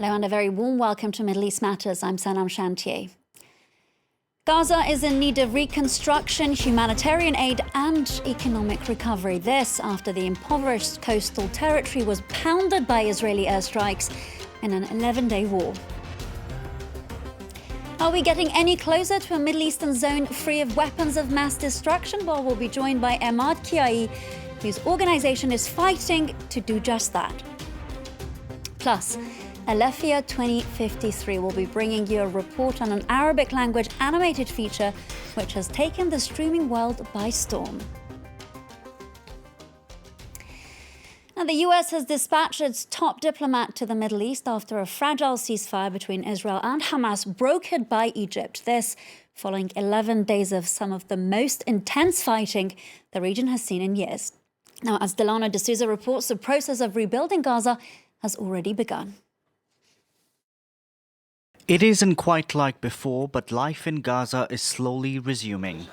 Hello and a very warm welcome to Middle East Matters. I'm Sanam Shantier. Gaza is in need of reconstruction, humanitarian aid and economic recovery. This after the impoverished coastal territory was pounded by Israeli airstrikes in an 11-day war. Are we getting any closer to a Middle Eastern zone free of weapons of mass destruction? Well, we'll be joined by Emad Kiyaei, whose organisation is fighting to do just that. Plus, Alefia 2053 will be bringing you a report on an Arabic language animated feature which has taken the streaming world by storm. Now, the US has dispatched its top diplomat to the Middle East after a fragile ceasefire between Israel and Hamas brokered by Egypt. This following 11 days of some of the most intense fighting the region has seen in years. Now, as Delano D'Souza reports, the process of rebuilding Gaza has already begun. It isn't quite like before, but life in Gaza is slowly resuming.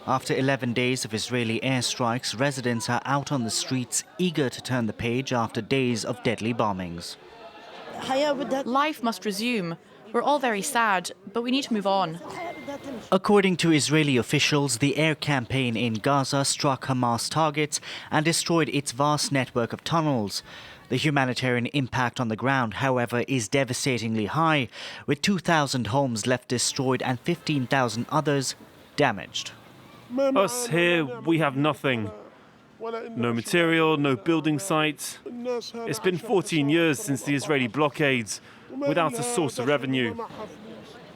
After 11 days of Israeli airstrikes, residents are out on the streets, eager to turn the page after days of deadly bombings. Life must resume. We're all very sad, but we need to move on. According to Israeli officials, the air campaign in Gaza struck Hamas targets and destroyed its vast network of tunnels. The humanitarian impact on the ground, however, is devastatingly high, with 2,000 homes left destroyed and 15,000 others damaged. Us here, we have nothing. No material, no building sites. It's been 14 years since the Israeli blockades, without a source of revenue.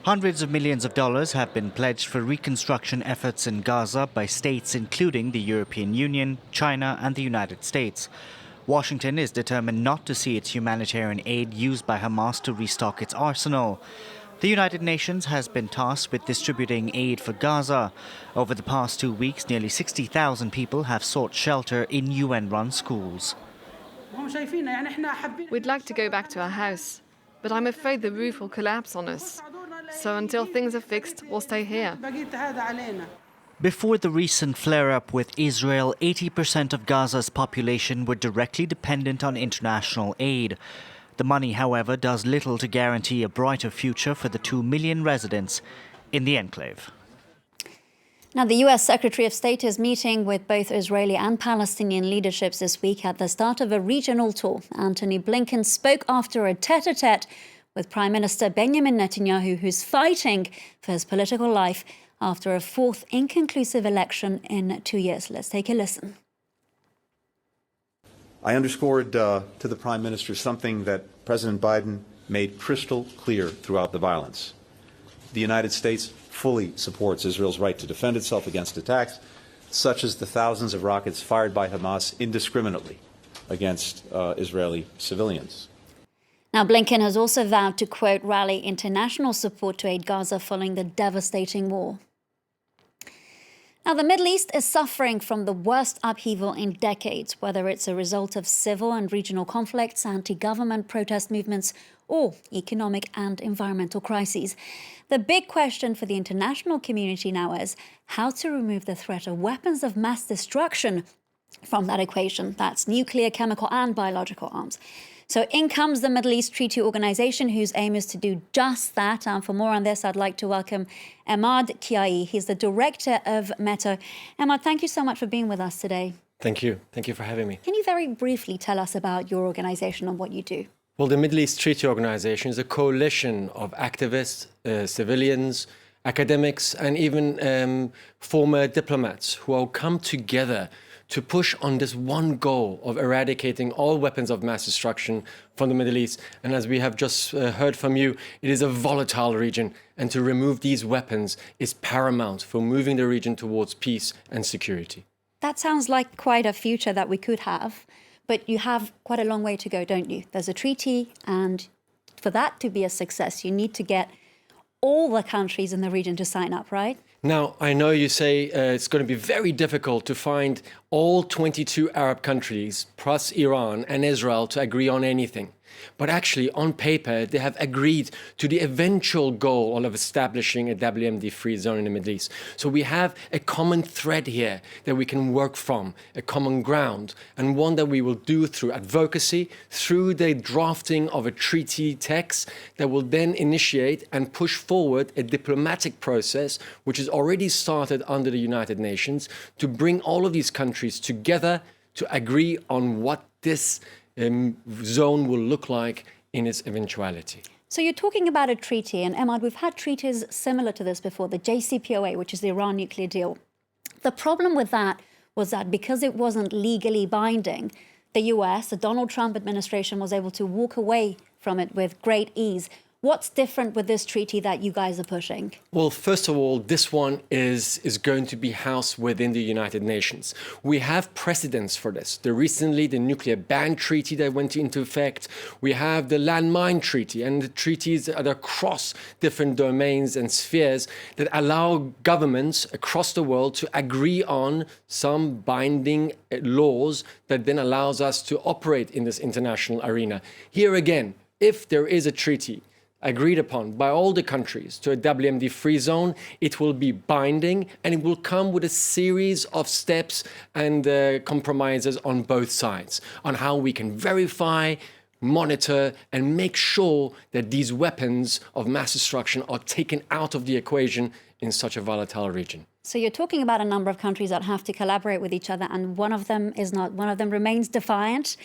Hundreds of millions of dollars have been pledged for reconstruction efforts in Gaza by states including the European Union, China and the United States. Washington is determined not to see its humanitarian aid used by Hamas to restock its arsenal. The United Nations has been tasked with distributing aid for Gaza. Over the past 2 weeks, nearly 60,000 people have sought shelter in UN-run schools. We'd like to go back to our house, but I'm afraid the roof will collapse on us. So until things are fixed, we'll stay here. Before the recent flare-up with Israel, 80% of Gaza's population were directly dependent on international aid. The money, however, does little to guarantee a brighter future for the 2 million residents in the enclave. Now, the US Secretary of State is meeting with both Israeli and Palestinian leaderships this week at the start of a regional tour. Antony Blinken spoke after a tête-à-tête with Prime Minister Benjamin Netanyahu, who's fighting for his political life after a fourth inconclusive election in 2 years. Let's take a listen. I underscored to the Prime Minister something that President Biden made crystal clear throughout the violence. The United States fully supports Israel's right to defend itself against attacks, such as the thousands of rockets fired by Hamas indiscriminately against Israeli civilians. Now, Blinken has also vowed to, quote, rally international support to aid Gaza following the devastating war. Now, the Middle East is suffering from the worst upheaval in decades, whether it's a result of civil and regional conflicts, anti-government protest movements, or economic and environmental crises. The big question for the international community now is how to remove the threat of weapons of mass destruction from that equation. That's nuclear, chemical, and biological arms. So in comes the Middle East Treaty Organization, whose aim is to do just that. And for more on this, I'd like to welcome Emad Kiyaei. He's the director of METO. Emad, thank you so much for being with us today. Thank you. Thank you for having me. Can you very briefly tell us about your organization and what you do? Well, the Middle East Treaty Organization is a coalition of activists, civilians, academics, and even former diplomats who all come together to push on this one goal of eradicating all weapons of mass destruction from the Middle East. And as we have just heard from you, it is a volatile region, and to remove these weapons is paramount for moving the region towards peace and security. That sounds like quite a future that we could have, but you have quite a long way to go, don't you? There's a treaty, and for that to be a success, you need to get all the countries in the region to sign up, right? Now, I know you say it's going to be very difficult to find all 22 Arab countries, plus Iran and Israel, to agree on anything. But actually, on paper, they have agreed to the eventual goal of establishing a WMD-free zone in the Middle East. So we have a common thread here that we can work from, a common ground, and one that we will do through advocacy, through the drafting of a treaty text that will then initiate and push forward a diplomatic process, which is already started under the United Nations, to bring all of these countries together to agree on what this zone will look like in its eventuality. So you're talking about a treaty, and Emad, we've had treaties similar to this before, the JCPOA, which is the Iran nuclear deal. The problem with that was that because it wasn't legally binding, the US, the Donald Trump administration, was able to walk away from it with great ease. What's different with this treaty that you guys are pushing? Well, first of all, this one is going to be housed within the United Nations. We have precedents for this. Recently, the nuclear ban treaty that went into effect. We have the landmine treaty and the treaties that are across different domains and spheres that allow governments across the world to agree on some binding laws that then allows us to operate in this international arena. Here again, if there is a treaty agreed upon by all the countries to a WMD-free zone, it will be binding, and it will come with a series of steps and compromises on both sides on how we can verify, monitor, and make sure that these weapons of mass destruction are taken out of the equation in such a volatile region. So you're talking about a number of countries that have to collaborate with each other, and one of them is not. One of them remains defiant.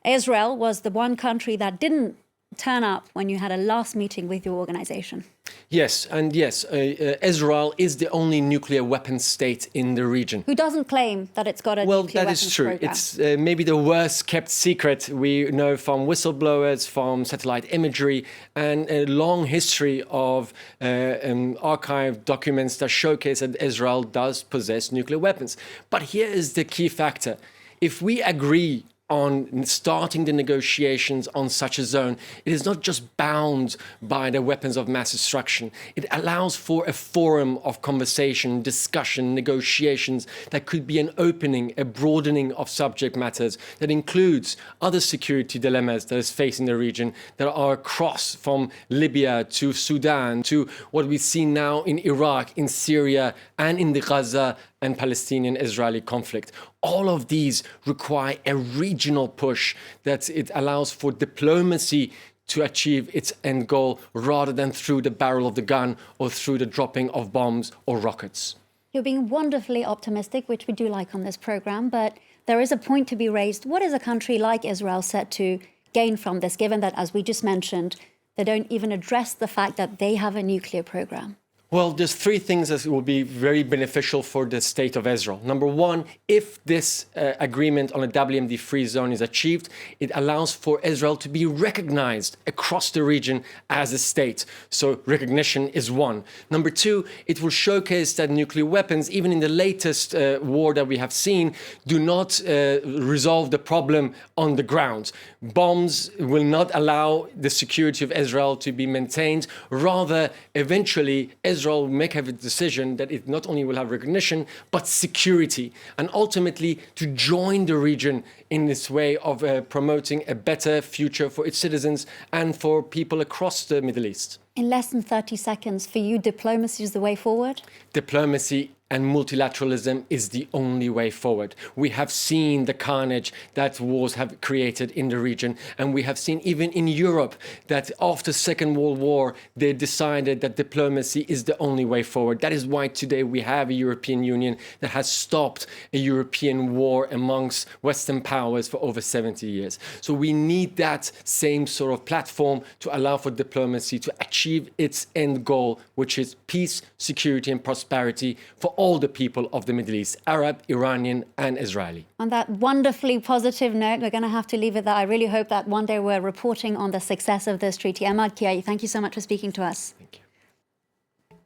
Israel was the one country that didn't turn up when you had a last meeting with your organization. Yes, and yes, Israel is the only nuclear weapons state in the region. Who doesn't claim that it's got a nuclear weapons program? Well, that is true. It's maybe the worst kept secret we know from whistleblowers, from satellite imagery, and a long history of archived documents that showcase that Israel does possess nuclear weapons. But here is the key factor. If we agree on starting the negotiations on such a zone, it is not just bound by the weapons of mass destruction. It allows for a forum of conversation, discussion, negotiations that could be an opening, a broadening of subject matters that includes other security dilemmas that is facing the region that are across from Libya to Sudan to what we see now in Iraq, in Syria, and in the Gaza and Palestinian-Israeli conflict. All of these require a regional push that it allows for diplomacy to achieve its end goal rather than through the barrel of the gun or through the dropping of bombs or rockets. You're being wonderfully optimistic, which we do like on this program, but there is a point to be raised. What is a country like Israel set to gain from this, given that, as we just mentioned, they don't even address the fact that they have a nuclear program? Well, there's three things that will be very beneficial for the state of Israel. Number one, if this agreement on a WMD-free zone is achieved, it allows for Israel to be recognized across the region as a state. So recognition is one. Number two, it will showcase that nuclear weapons, even in the latest war that we have seen, do not resolve the problem on the ground. Bombs will not allow the security of Israel to be maintained. Rather, eventually, Israel will make a decision that it not only will have recognition, but security, and ultimately to join the region in this way of promoting a better future for its citizens and for people across the Middle East. In less than 30 seconds, for you, diplomacy is the way forward? Diplomacy and multilateralism is the only way forward. We have seen the carnage that wars have created in the region, and we have seen even in Europe that after Second World War, they decided that diplomacy is the only way forward. That is why today we have a European Union that has stopped a European war amongst Western powers for over 70 years. So we need that same sort of platform to allow for diplomacy to achieve its end goal, which is peace, security, and prosperity for all the people of the Middle East, Arab, Iranian, and Israeli. On that wonderfully positive note, we're going to have to leave it there. I really hope that one day we're reporting on the success of this treaty. Emad Kiyaei, thank you so much for speaking to us. Thank you.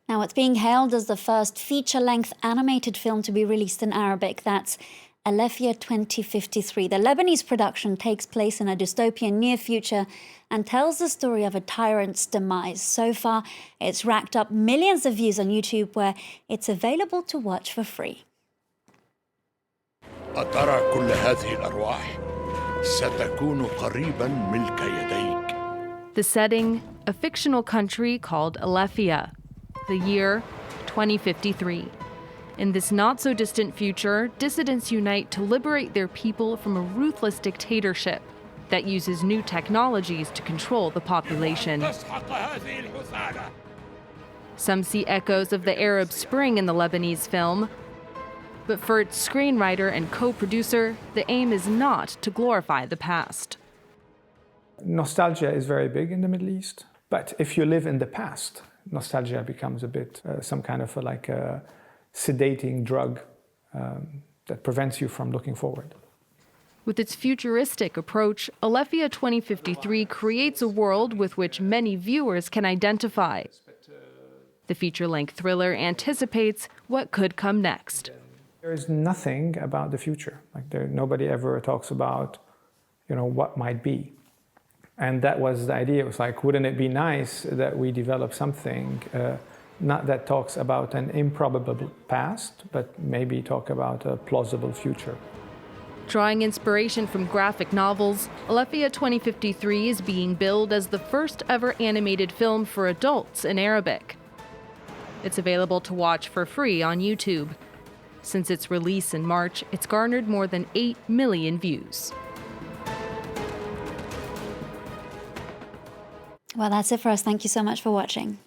Now, it's being hailed as the first feature-length animated film to be released in Arabic. That's Alefia 2053. The Lebanese production takes place in a dystopian near future and tells the story of a tyrant's demise. So far, it's racked up millions of views on YouTube, where it's available to watch for free. أترى كل هذه الأرواح؟ ستكون قريبا ملك يديك. The setting, a fictional country called Alefia. The year, 2053. In this not-so-distant future, dissidents unite to liberate their people from a ruthless dictatorship that uses new technologies to control the population. Some see echoes of the Arab Spring in the Lebanese film, but for its screenwriter and co-producer, the aim is not to glorify the past. Nostalgia is very big in the Middle East, but if you live in the past, nostalgia becomes a bit some kind of like a sedating drug that prevents you from looking forward. With its futuristic approach, Alefia 2053 creates a world with which many viewers can identify. The feature-length thriller anticipates what could come next. There is nothing about the future. Nobody ever talks about, what might be. And that was the idea. It was like, wouldn't it be nice that we develop something not that talks about an improbable past, but maybe talk about a plausible future. Drawing inspiration from graphic novels, Alefia 2053 is being billed as the first ever animated film for adults in Arabic. It's available to watch for free on YouTube. Since its release in March, it's garnered more than 8 million views. Well, that's it for us. Thank you so much for watching.